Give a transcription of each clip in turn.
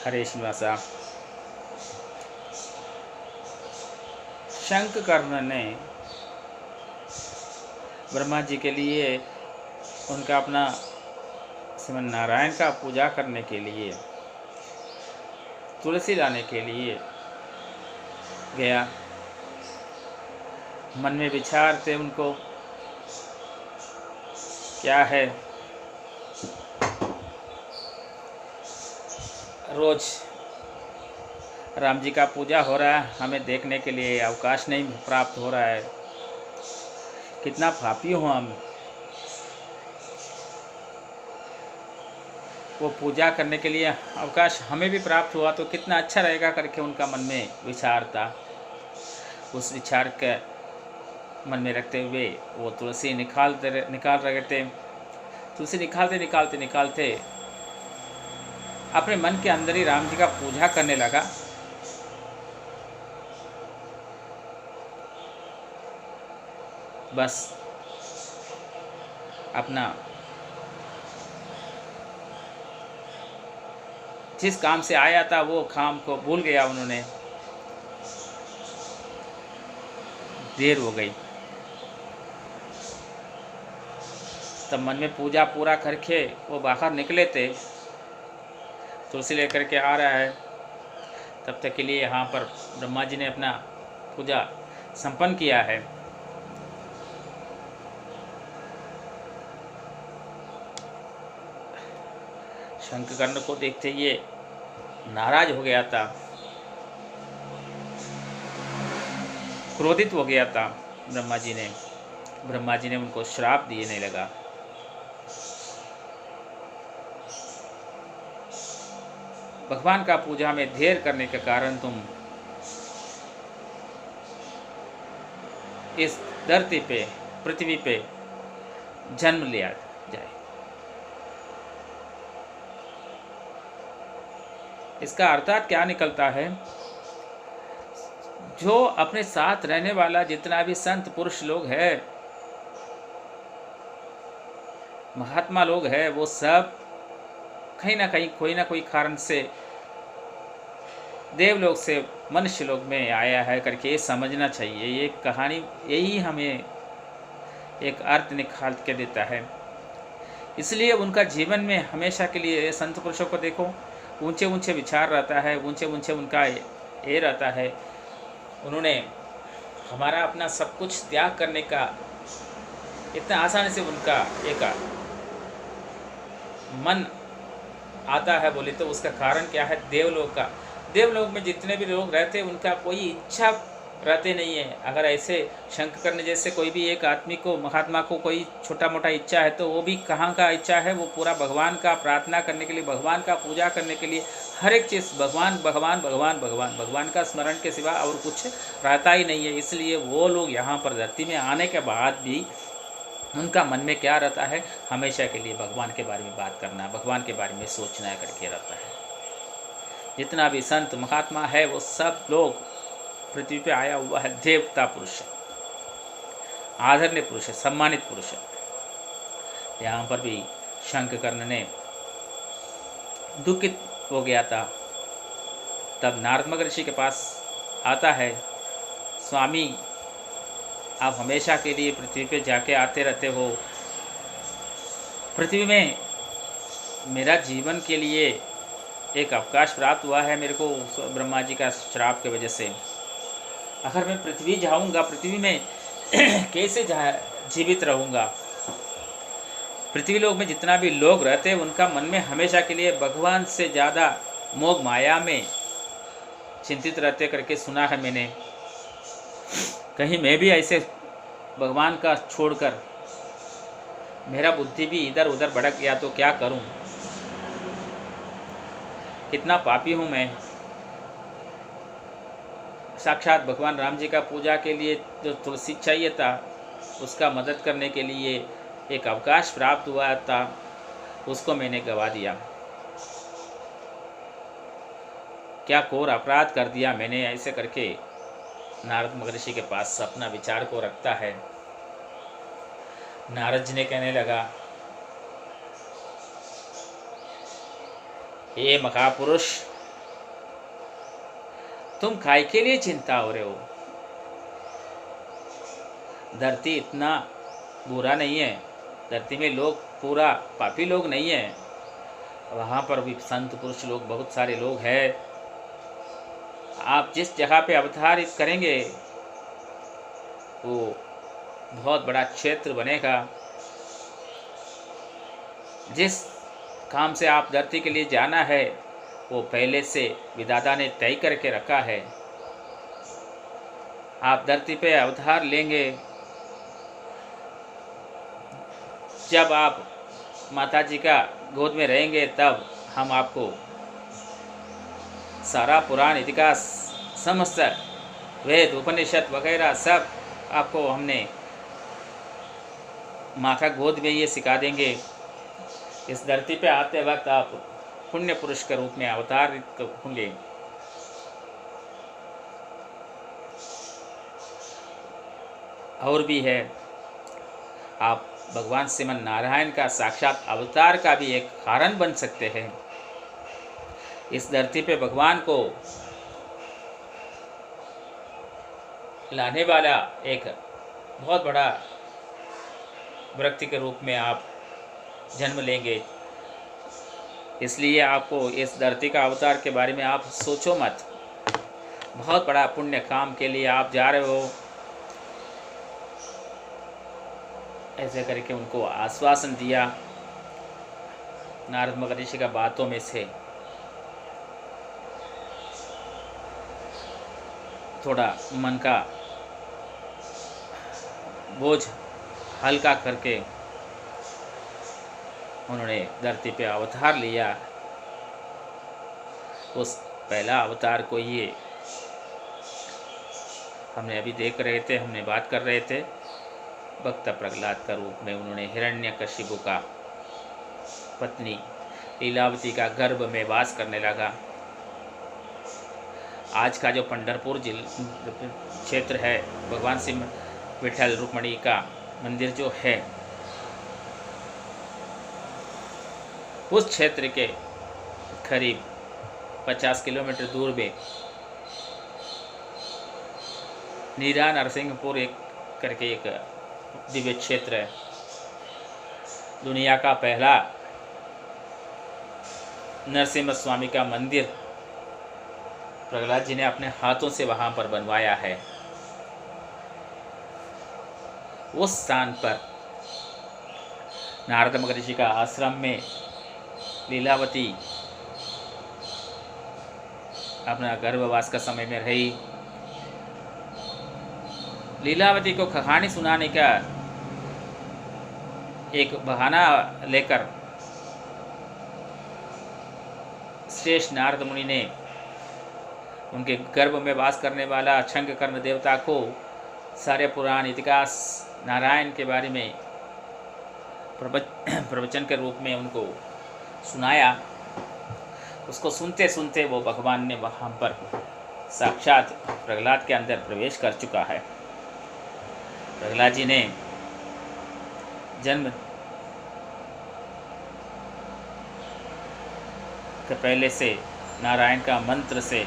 हरे श्रीनिवासा। शंखकर्ण ने ब्रह्मा जी के लिए उनका अपना श्रीमन नारायण का पूजा करने के लिए तुलसी लाने के लिए गया। मन में विचार थे उनको, क्या है, रोज राम जी का पूजा हो रहा है, हमें देखने के लिए अवकाश नहीं प्राप्त हो रहा है। कितना पापी हूँ हम, वो पूजा करने के लिए अवकाश हमें भी प्राप्त हुआ तो कितना अच्छा रहेगा करके उनका मन में विचार था। उस विचार के मन में रखते हुए वो तुलसी निकाल रहे थे। तुलसी निकालते अपने मन के अंदर ही राम जी का पूजा करने लगा। बस अपना जिस काम से आया था वो काम को भूल गया उन्होंने। देर हो गई, तब मन में पूजा पूरा करके वो बाहर निकले थे। तुलसी लेकर के आ रहा है, तब तक के लिए यहाँ पर ब्रह्मा जी ने अपना पूजा संपन्न किया है। शंखकर्ण को देखते ये नाराज हो गया था, क्रोधित हो गया था। ब्रह्मा जी ने उनको श्राप देने लगा। भगवान का पूजा में देर करने के कारण तुम इस धरती पे, पृथ्वी पे जन्म लिया जाए। इसका अर्थात क्या निकलता है, जो अपने साथ रहने वाला जितना भी संत पुरुष लोग है, महात्मा लोग है, वो सब कहीं ना कहीं कोई ना कोई कारण से देवलोक से मनुष्य लोक में आया है करके ये समझना चाहिए। ये कहानी यही हमें एक अर्थ निकाल के देता है। इसलिए उनका जीवन में हमेशा के लिए संत पुरुषों को देखो, ऊंचे ऊंचे विचार रहता है, ऊंचे ऊंचे उनका ये रहता है। उन्होंने हमारा अपना सब कुछ त्याग करने का इतना आसानी से उनका एक मन आता है बोले तो उसका कारण क्या है, देवलोक का। देवलोक में जितने भी लोग रहते हैं उनका कोई इच्छा रहते नहीं है। अगर ऐसे शंखकर्ण जैसे कोई भी एक आदमी को, महात्मा को कोई छोटा मोटा इच्छा है तो वो भी कहाँ का इच्छा है, वो पूरा भगवान का प्रार्थना करने के लिए, भगवान का पूजा करने के लिए, हर एक चीज़ भगवान भगवान भगवान भगवान भगवान का स्मरण के सिवा और कुछ रहता ही नहीं है। इसलिए वो लोग यहाँ पर धरती में आने के बाद भी उनका मन में क्या रहता है, हमेशा के लिए भगवान के बारे में बात करना, भगवान के बारे में सोचना करके रहता है। जितना भी संत महात्मा है वो सब लोग पृथ्वी पे आया हुआ है देवता पुरुष है, आदरणीय पुरुष है, सम्मानित पुरुष है। यहाँ पर भी शंखकर्ण ने दुखित हो गया था। तब नारद महर्षि के पास आता है, स्वामी आप हमेशा के लिए पृथ्वी पे जाके आते रहते हो, पृथ्वी में मेरा जीवन के लिए एक अवकाश प्राप्त हुआ है मेरे को ब्रह्मा जी का श्राप की वजह से। अगर मैं पृथ्वी जाऊंगा, पृथ्वी में कैसे जीवित रहूंगा। पृथ्वी लोक में जितना भी लोग रहते हैं उनका मन में हमेशा के लिए भगवान से ज़्यादा मोह माया में चिंतित रहते करके सुना है मैंने। कहीं मैं भी ऐसे भगवान का छोड़कर मेरा बुद्धि भी इधर उधर भटक गया तो क्या करूं। कितना पापी हूं मैं। साक्षात भगवान राम जी का पूजा के लिए जो तुलसी चाहिए था, उसका मदद करने के लिए एक अवकाश प्राप्त हुआ था, उसको मैंने गवा दिया। क्या घोर अपराध कर दिया मैंने। ऐसे करके नारद महर्षि के पास अपना विचार को रखता है। नारद जी ने कहने लगा, हे महापुरुष, तुम काय के लिए चिंता हो रहे हो? धरती इतना बुरा नहीं है, धरती में लोग पूरा पापी लोग नहीं है, वहाँ पर भी संत पुरुष लोग बहुत सारे लोग हैं। आप जिस जगह पे अवतारित करेंगे वो बहुत बड़ा क्षेत्र बनेगा। जिस काम से आप धरती के लिए जाना है वो पहले से विधाता ने तय करके रखा है। आप धरती पे अवतार लेंगे, जब आप माता जी का गोद में रहेंगे तब हम आपको सारा पुराण इतिहास समस्त वेद उपनिषद वगैरह सब आपको हमने माता गोद में ये सिखा देंगे। इस धरती पे आते वक्त आप पुण्य पुरुष के रूप में अवतारित होंगे। और भी है, आप भगवान श्रीमन नारायण का साक्षात अवतार का भी एक कारण बन सकते हैं। इस धरती पे भगवान को लाने वाला एक बहुत बड़ा व्यक्ति के रूप में आप जन्म लेंगे। इसलिए आपको इस धरती का अवतार के बारे में आप सोचो मत। बहुत बड़ा पुण्य काम के लिए आप जा रहे हो, ऐसे करके उनको आश्वासन दिया। नारद महर्षि का बातों में से थोड़ा मन का बोझ हल्का करके उन्होंने धरती पे अवतार लिया। उस पहला अवतार को ये हमने अभी देख रहे थे, हमने बात कर रहे थे। भक्त प्रहलाद का रूप में उन्होंने हिरण्यकशिपु का पत्नी लीलावती का गर्भ में वास करने लगा। आज का जो पंढरपुर क्षेत्र है, भगवान श्री विठल रुक्मणी का मंदिर जो है, उस क्षेत्र के करीब 50 किलोमीटर दूर में नीरा नरसिंहपुर एक करके एक दिव्य क्षेत्र है। दुनिया का पहला नरसिम्हा स्वामी का मंदिर प्रहलाद जी ने अपने हाथों से वहाँ पर बनवाया है। उस स्थान पर नारद महर्षि का आश्रम में लीलावती अपना गर्भवास का समय में रही। लीलावती को कहानी सुनाने का एक बहाना लेकर श्रेष्ठ नारद मुनि ने उनके गर्भ में वास करने वाला शंखकर्ण देवता को सारे पुराण इतिहास नारायण के बारे में प्रवचन के रूप में उनको सुनाया। उसको सुनते सुनते वो भगवान ने वहाँ पर साक्षात प्रहलाद के अंदर प्रवेश कर चुका है। प्रहलाद जी ने जन्म के पहले से नारायण का मंत्र से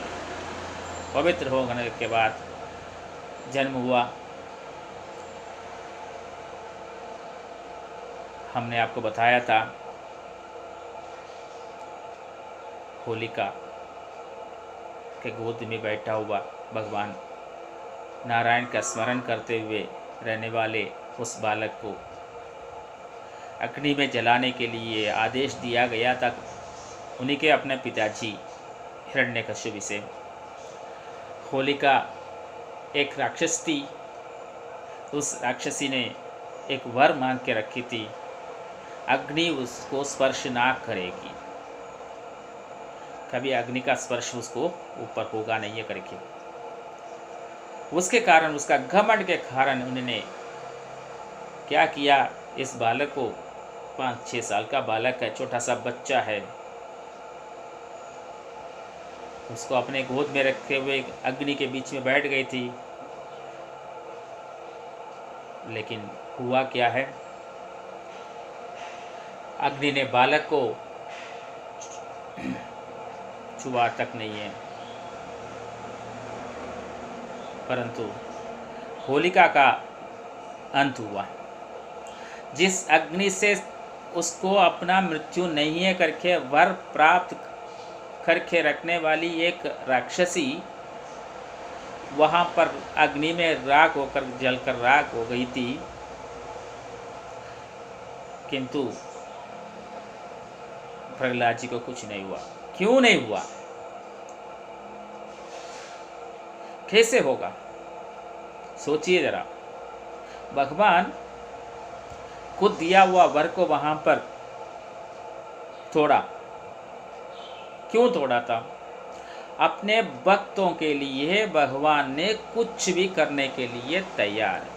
पवित्र होने के बाद जन्म हुआ। हमने आपको बताया था होलिका के गोद में बैठा हुआ भगवान नारायण का स्मरण करते हुए रहने वाले उस बालक को अग्नि में जलाने के लिए आदेश दिया गया था उन्हीं के अपने पिताजी हिरण्यकशिपु से। होलिका एक राक्षस थी। उस राक्षसी ने एक वर मांग के रखी थी, अग्नि उसको स्पर्श ना करेगी, कभी अग्नि का स्पर्श उसको ऊपर होगा नहीं है करके। उसके कारण, उसका घमंड के कारण उन्होंने क्या किया, इस बालक को 5-6 साल का बालक है, छोटा सा बच्चा है, उसको अपने गोद में रखे हुए अग्नि के बीच में बैठ गई थी। लेकिन हुआ क्या है, अग्नि ने बालक को छुआ तक नहीं है। परंतु होलिका का अंत हुआ। जिस अग्नि से उसको अपना मृत्यु नहीं है करके वर प्राप्त करके रखने वाली एक राक्षसी वहाँ पर अग्नि में राख होकर जलकर राख हो गई थी, किंतु प्रहलाद जी को कुछ नहीं हुआ। क्यों नहीं हुआ? कैसे होगा? सोचिए जरा। भगवान खुद दिया हुआ वर को वहां पर तोड़ा। क्यों तोड़ा था? अपने भक्तों के लिए भगवान ने कुछ भी करने के लिए तैयार है।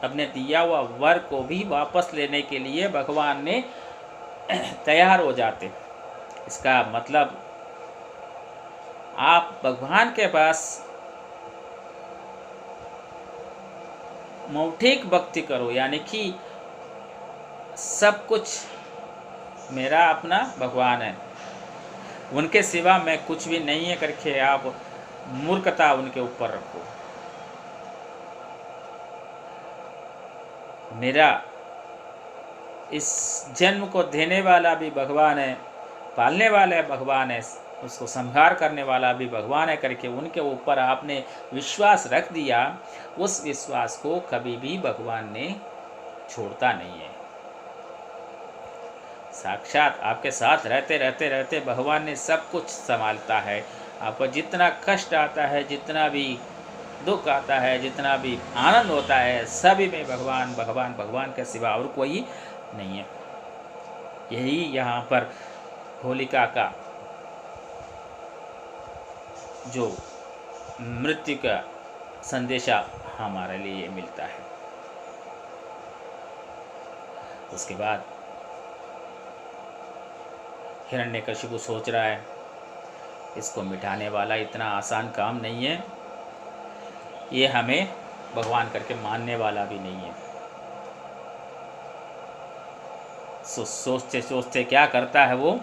अपने दिया हुआ वर को भी वापस लेने के लिए भगवान ने तैयार हो जाते। इसका मतलब आप भगवान के पास मौखिक भक्ति करो, यानी कि सब कुछ मेरा अपना भगवान है, उनके सिवा मैं कुछ भी नहीं है करके आप मूर्खता उनके ऊपर रखो। मेरा इस जन्म को देने वाला भी भगवान है, पालने वाला है भगवान है, उसको संहार करने वाला भी भगवान है करके उनके ऊपर आपने विश्वास रख दिया। उस विश्वास को कभी भी भगवान ने छोड़ता नहीं है। साक्षात आपके साथ रहते रहते रहते भगवान ने सब कुछ संभालता है। आपको जितना कष्ट आता है, जितना भी दुख आता है, जितना भी आनंद होता है, सभी में भगवान भगवान भगवान के सिवा और कोई नहीं है। यही यहाँ पर होलिका का जो मृत्यु का संदेशा हमारे लिए मिलता है। उसके बाद हिरण्यकशिपु सोच रहा है इसको मिटाने वाला इतना आसान काम नहीं है, ये हमें भगवान करके मानने वाला भी नहीं है। सोचते सोचते क्या करता है वो,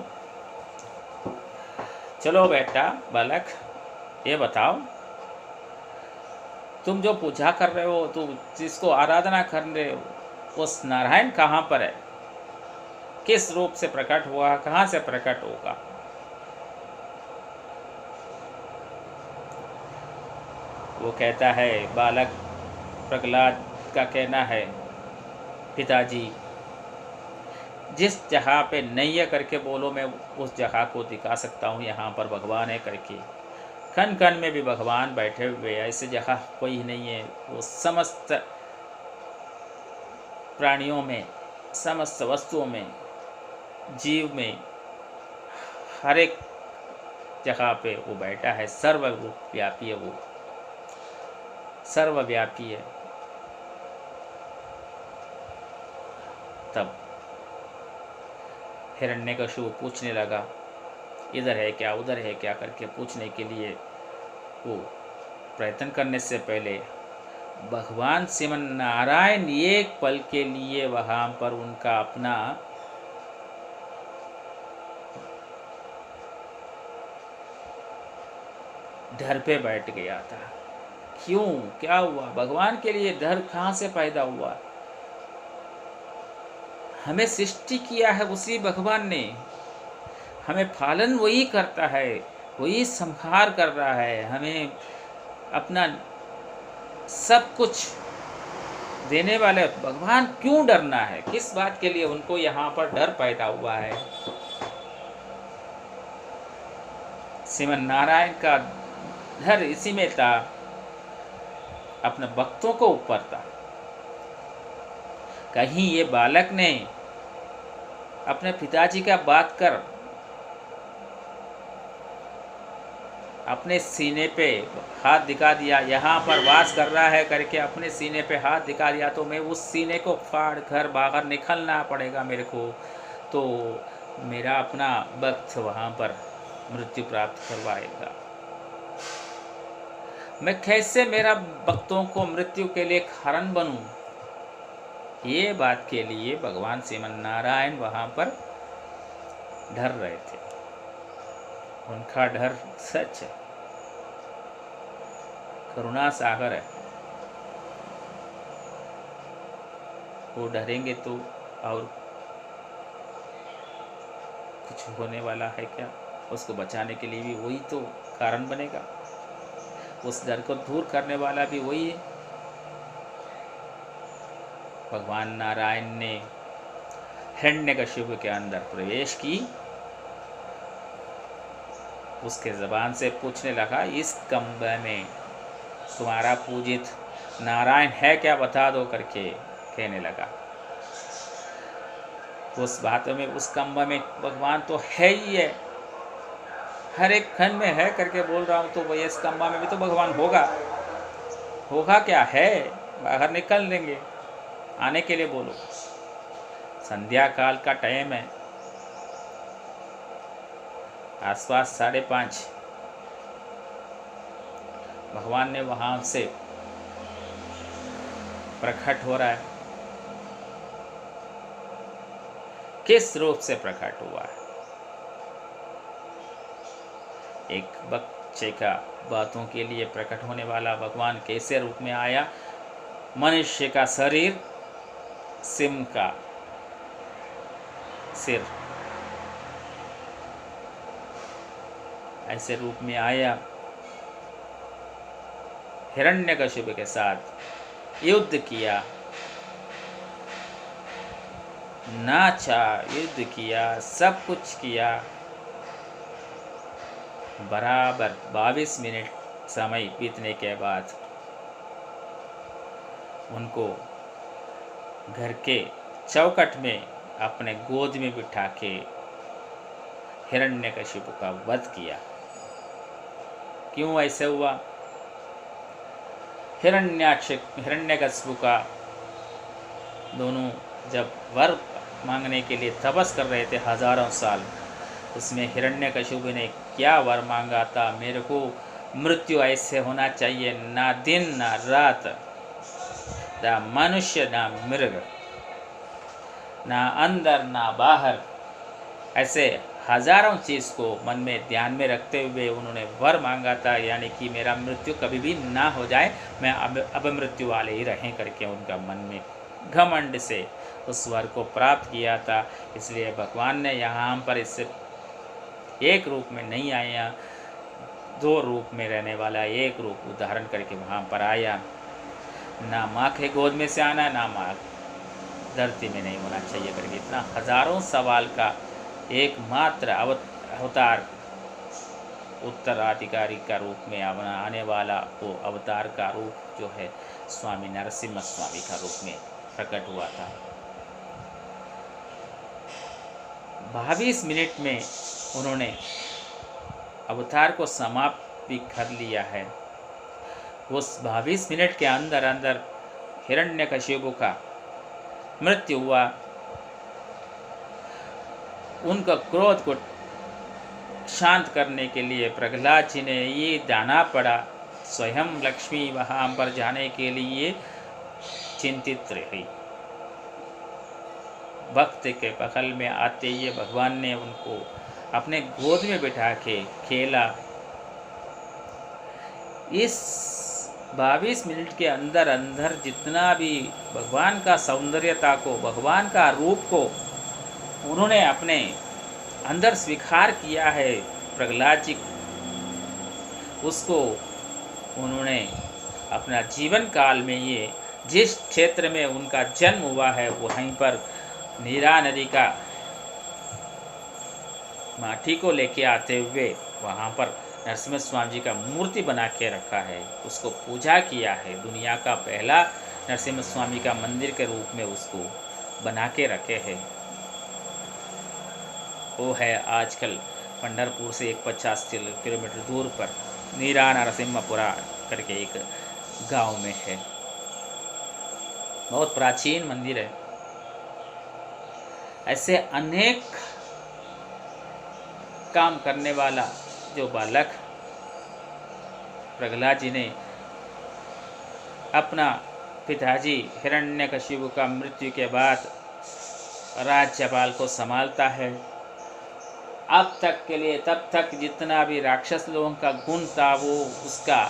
चलो बेटा बालक ये बताओ, तुम जो पूजा कर रहे हो, तुम जिसको आराधना कर रहे हो, उस नारायण कहाँ पर है? किस रूप से प्रकट हुआ? कहाँ से प्रकट होगा? वो कहता है, बालक प्रहलाद का कहना है, पिताजी जिस जगह पे नहीं है करके बोलो, मैं उस जगह को दिखा सकता हूँ, यहाँ पर भगवान है करके। कण कण में भी भगवान बैठे हुए, ऐसी जगह कोई नहीं है। वो समस्त प्राणियों में, समस्त वस्तुओं में, जीव में, हर एक जगह पे वो बैठा है। सर्वव्यापी है, वो सर्वव्यापी है। तब हिरण्यकशिपु पूछने लगा, इधर है क्या, उधर है क्या करके पूछने के लिए वो प्रयत्न करने से पहले भगवान श्रीमन नारायण एक पल के लिए वहाँ पर उनका अपना डर पे बैठ गया था। क्यों, क्या हुआ? भगवान के लिए डर कहाँ से पैदा हुआ? हमें सृष्टि किया है उसी भगवान ने, हमें पालन वही करता है, वही संहार कर रहा है, हमें अपना सब कुछ देने वाले भगवान। क्यों डरना है? किस बात के लिए उनको यहाँ पर डर पैदा हुआ है? श्रीमन नारायण का डर इसी में था, अपने भक्तों को ऊपर था। कहीं ये बालक ने अपने पिताजी का बात कर अपने सीने पे हाथ दिखा दिया, यहाँ पर वास कर रहा है करके अपने सीने पे हाथ दिखा दिया, तो मैं उस सीने को फाड़ कर बाहर निकलना पड़ेगा मेरे को, तो मेरा अपना भक्त वहाँ पर मृत्यु प्राप्त करवाएगा। मैं कैसे मेरा भक्तों को मृत्यु के लिए कारण बनूं? ये बात के लिए भगवान श्रीमन नारायण वहाँ पर डर रहे थे। उनका डर सच है, करुणा सागर है, वो डरेंगे तो और कुछ होने वाला है क्या? उसको बचाने के लिए भी वही तो कारण बनेगा, उस डर को दूर करने वाला भी वही है। भगवान नारायण ने हिरण्यकशिपु के अंदर प्रवेश की, उसके ज़बान से पूछने लगा, इस कमरे में तुम्हारा पूजित नारायण है क्या, बता दो करके कहने लगा। उस बात में, उस कमरे में भगवान तो है ही है, हर एक खंड में है करके बोल रहा हूँ, तो वही इस कमरे में भी तो भगवान होगा। होगा क्या है, बाहर निकल लेंगे, आने के लिए बोलो। संध्या काल का टाइम है, आसपास 5:30। भगवान ने वहाँ से प्रकट हो रहा है। किस रूप से प्रकट हुआ है? एक बच्चे का बातों के लिए प्रकट होने वाला भगवान कैसे रूप में आया? मनुष्य का शरीर, सिंह का सिर, ऐसे रूप में आया। हिरण्यकशिपु के साथ युद्ध किया, नाचा, युद्ध किया, सब कुछ किया। बराबर 22 मिनट समय बीतने के बाद उनको घर के चौखट में अपने गोद में बिठा के हिरण्यकशिपु का वध किया। क्यों ऐसे हुआ? हिरण्यकशिपु का दोनों जब वर मांगने के लिए तपस कर रहे थे हजारों साल, उसमें हिरण्यकशिपु ने क्या वर मांगा था? मेरे को मृत्यु ऐसे होना चाहिए, ना दिन ना रात, ना मनुष्य ना मृग, ना अंदर ना बाहर, ऐसे हजारों चीज़ को मन में ध्यान में रखते हुए उन्होंने वर मांगा था, यानी कि मेरा मृत्यु कभी भी ना हो जाए, मैं अब मृत्यु वाले ही रहें करके उनका मन में घमंड से उस वर को प्राप्त किया था। इसलिए भगवान ने यहाँ पर इससे एक रूप में नहीं आया, 2 रूप में रहने वाला एक रूप उदाहरण करके वहाँ पर आया। ना माँ के गोद में से आना, ना माँ धरती में नहीं होना चाहिए करके इतना हजारों सवाल का एकमात्र अवतार, उत्तराधिकारी का रूप में आने वाला वो अवतार का रूप जो है स्वामी नरसिम्हा स्वामी का रूप में प्रकट हुआ था। 22 मिनट में उन्होंने अवतार को समाप्त भी कर लिया है। उस 22 मिनट के अंदर अंदर हिरण्यकशिपु का मृत्यु हुआ। उनका क्रोध को शांत करने के लिए प्रहलाद जी ने ये जाना पड़ा, स्वयं लक्ष्मी वहाँ पर जाने के लिए चिंतित रही। भक्त के बगल में आते ही भगवान ने उनको अपने गोद में बिठा के खेला। इस 22 मिनट के अंदर अंदर जितना भी भगवान का सौंदर्यता को, भगवान का रूप को उन्होंने अपने अंदर स्वीकार किया है, प्रहलाद जी उसको उन्होंने अपना जीवन काल में, ये जिस क्षेत्र में उनका जन्म हुआ है वहीं पर नीरा नदी का माटी को लेके आते हुए वहाँ पर नरसिम्हा स्वामी जी का मूर्ति बना के रखा है, उसको पूजा किया है। दुनिया का पहला नरसिम्हा स्वामी का मंदिर के रूप में उसको बना के रखे हैं। वो है आजकल पंढरपुर से 50 किलोमीटर दूर पर नीरा नरसिम्हापुरा करके एक गांव में है। बहुत प्राचीन मंदिर है। ऐसे अनेक काम करने वाला जो बालक प्रहलाद जी ने अपना पिताजी हिरण्यकशिपु का मृत्यु के बाद राज्यपाल को संभालता है। अब तक के लिए, तब तक जितना भी राक्षस लोगों का गुण था वो उसका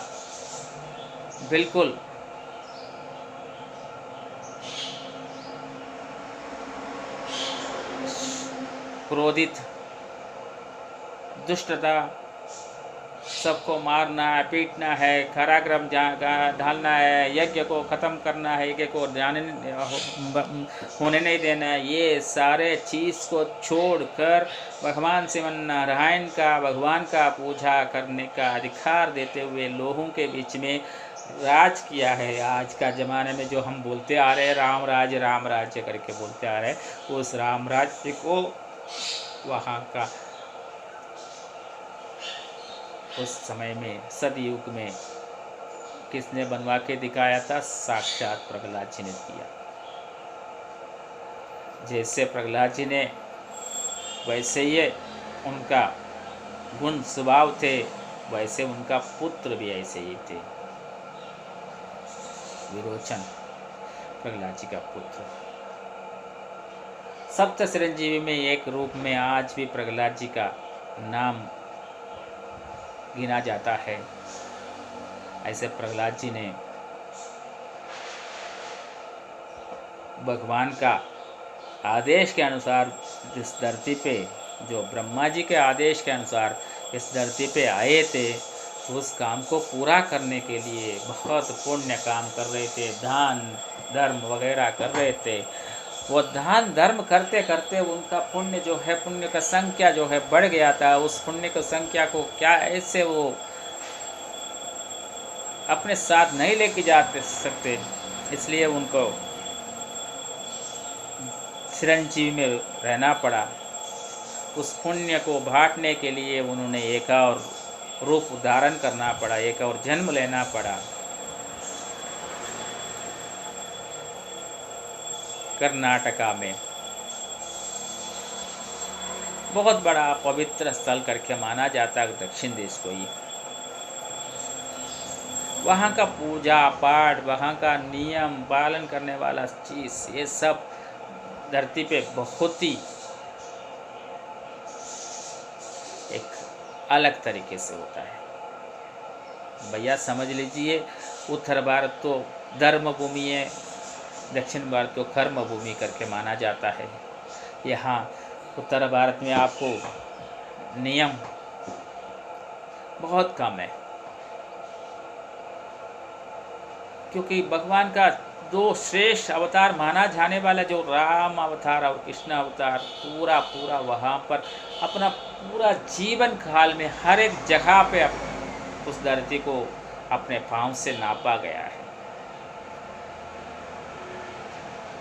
बिल्कुल क्रोधित, दुष्टता, सबको मारना है, पीटना है, कारागृह ढालना है, यज्ञ को ख़त्म करना है, यज्ञ को होने नहीं देना है, ये सारे चीज़ को छोड़कर भगवान श्रीमन नारायण का, भगवान का पूजा करने का अधिकार देते हुए लोगों के बीच में राज किया है। आज का ज़माने में जो हम बोलते आ रहे हैं राम राज्य करके बोलते आ रहे हैं, उस राम राज्य को वहाँ का उस समय में सतयुग में किसने बनवा के दिखाया था? साक्षात प्रहलाद जी ने किया। जैसे प्रहलाद जी ने, वैसे ही उनका गुण स्वभाव थे, वैसे उनका पुत्र भी ऐसे ही थे। विरोचन प्रहलाद जी का पुत्र। सप्त चिरंजीवी में एक रूप में आज भी प्रहलाद जी का नाम गिना जाता है। ऐसे प्रहलाद जी ने भगवान का आदेश के अनुसार इस धरती पे, जो ब्रह्मा जी के आदेश के अनुसार इस धरती पे आए थे, उस काम को पूरा करने के लिए बहुत पुण्य काम कर रहे थे, दान धर्म वगैरह कर रहे थे। वो दान धर्म करते करते उनका पुण्य जो है, पुण्य का संख्या जो है बढ़ गया था। उस पुण्य की संख्या को क्या ऐसे वो अपने साथ नहीं लेके जा सकते, इसलिए उनको चिरंजीवी में रहना पड़ा। उस पुण्य को बांटने के लिए उन्होंने एक और रूप धारण करना पड़ा, एक और जन्म लेना पड़ा। कर्नाटका में बहुत बड़ा पवित्र स्थल करके माना जाता है दक्षिण देश को ही। वहाँ का पूजा पाठ, वहाँ का नियम पालन करने वाला चीज़, ये सब धरती पे बहुत ही एक अलग तरीके से होता है। भैया समझ लीजिए, उत्तर भारत तो धर्म भूमि है, दक्षिण भारत को कर्म भूमि करके माना जाता है। यहाँ उत्तर भारत में आपको नियम बहुत कम है, क्योंकि भगवान का दो श्रेष्ठ अवतार माना जाने वाला जो राम अवतार और कृष्ण अवतार, पूरा पूरा वहाँ पर अपना पूरा जीवन काल में हर एक जगह पे उस धरती को अपने पाँव से नापा गया है।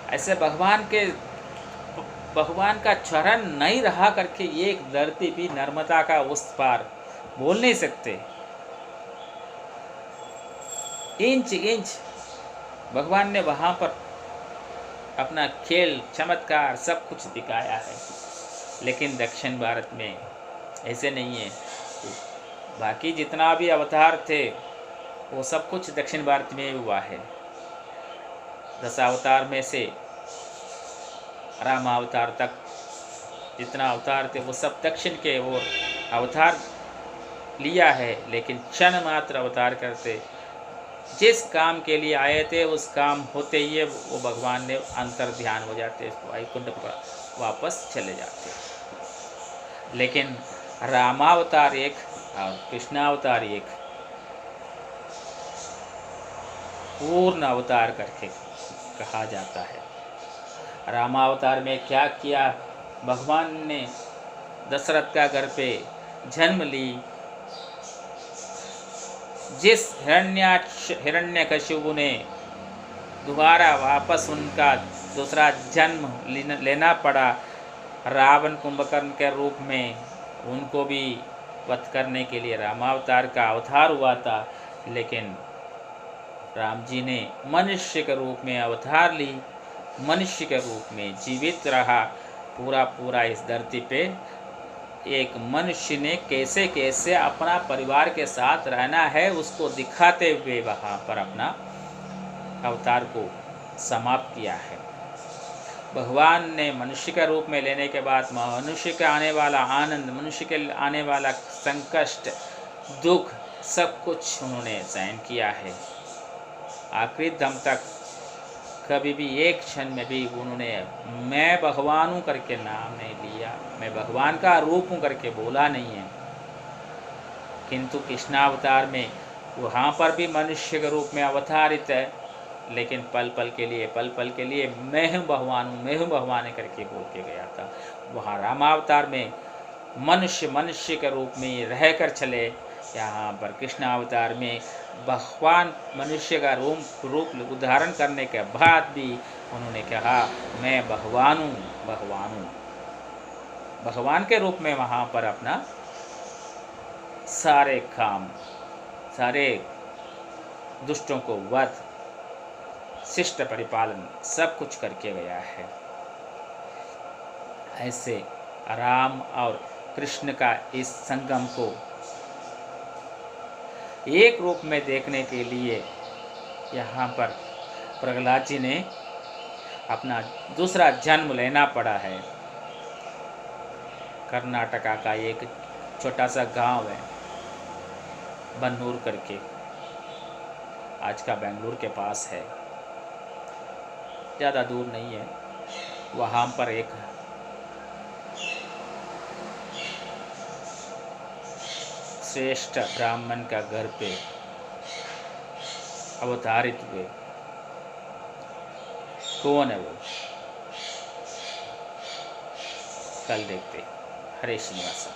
ऐसे भगवान का चरण नहीं रहा करके ये एक धरती भी नर्मदा का उस पार बोल नहीं सकते। इंच इंच भगवान ने वहाँ पर अपना खेल चमत्कार सब कुछ दिखाया है। लेकिन दक्षिण भारत में ऐसे नहीं है। बाकी जितना भी अवतार थे वो सब कुछ दक्षिण भारत में हुआ है। 10 अवतार में से राम अवतार तक जितना अवतार थे वो सब दक्षिण के ओर अवतार लिया है। लेकिन क्षण मात्र अवतार करते, जिस काम के लिए आए थे उस काम होते ही वो भगवान ने अंतर ध्यान हो जाते, वैकुंठ पर वापस चले जाते। लेकिन रामावतार एक और कृष्णावतार एक, पूर्ण अवतार करके कहा जाता है। रामावतार में क्या किया? भगवान ने दशरथ का घर पे जन्म ली। जिस हिरण्यकशिपु ने दोबारा वापस उनका दूसरा जन्म लेना पड़ा, रावण कुंभकर्ण के रूप में, उनको भी वध करने के लिए रामावतार का अवतार हुआ था। लेकिन राम जी ने मनुष्य के रूप में अवतार ली, मनुष्य के रूप में जीवित रहा। पूरा पूरा इस धरती पे एक मनुष्य ने कैसे कैसे अपना परिवार के साथ रहना है उसको दिखाते हुए वहाँ पर अपना अवतार को समाप्त किया है। भगवान ने मनुष्य का रूप में लेने के बाद मनुष्य का आने वाला आनंद, मनुष्य के आने वाला संकष्ट, दुख, सब कुछ उन्होंने सहन किया है। आखिरी दम तक कभी भी एक क्षण में भी उन्होंने मैं भगवान हूँ करके नाम नहीं लिया, मैं भगवान का रूप हूँ करके बोला नहीं है। किंतु कृष्णावतार में वहाँ पर भी मनुष्य के रूप में अवतारित है, लेकिन पल पल के लिए मैं हूँ भगवान हूँ, मैं हूँ भगवान है करके बोल के गया था। वहाँ रामावतार में मनुष्य के रूप में रहकर चले, यहाँ पर कृष्ण अवतार में भगवान मनुष्य का रूप उदाहरण करने के बाद भी उन्होंने कहा मैं भगवान हूँ, भगवान हूँ। भगवान के रूप में वहाँ पर अपना सारे काम, सारे दुष्टों को वध, शिष्ट परिपालन सब कुछ करके गया है। ऐसे राम और कृष्ण का इस संगम को एक रूप में देखने के लिए यहाँ पर प्रहलाद जी ने अपना दूसरा जन्म लेना पड़ा है। कर्नाटका का एक छोटा सा गांव है बन्नूर करके, आज का बेंगलुरु के पास है, ज़्यादा दूर नहीं है। वहाँ पर एक श्रेष्ठ ब्राह्मण का घर पे अवतारित हुए। कौन है वो, कल देखते। हरे श्रीनिवास।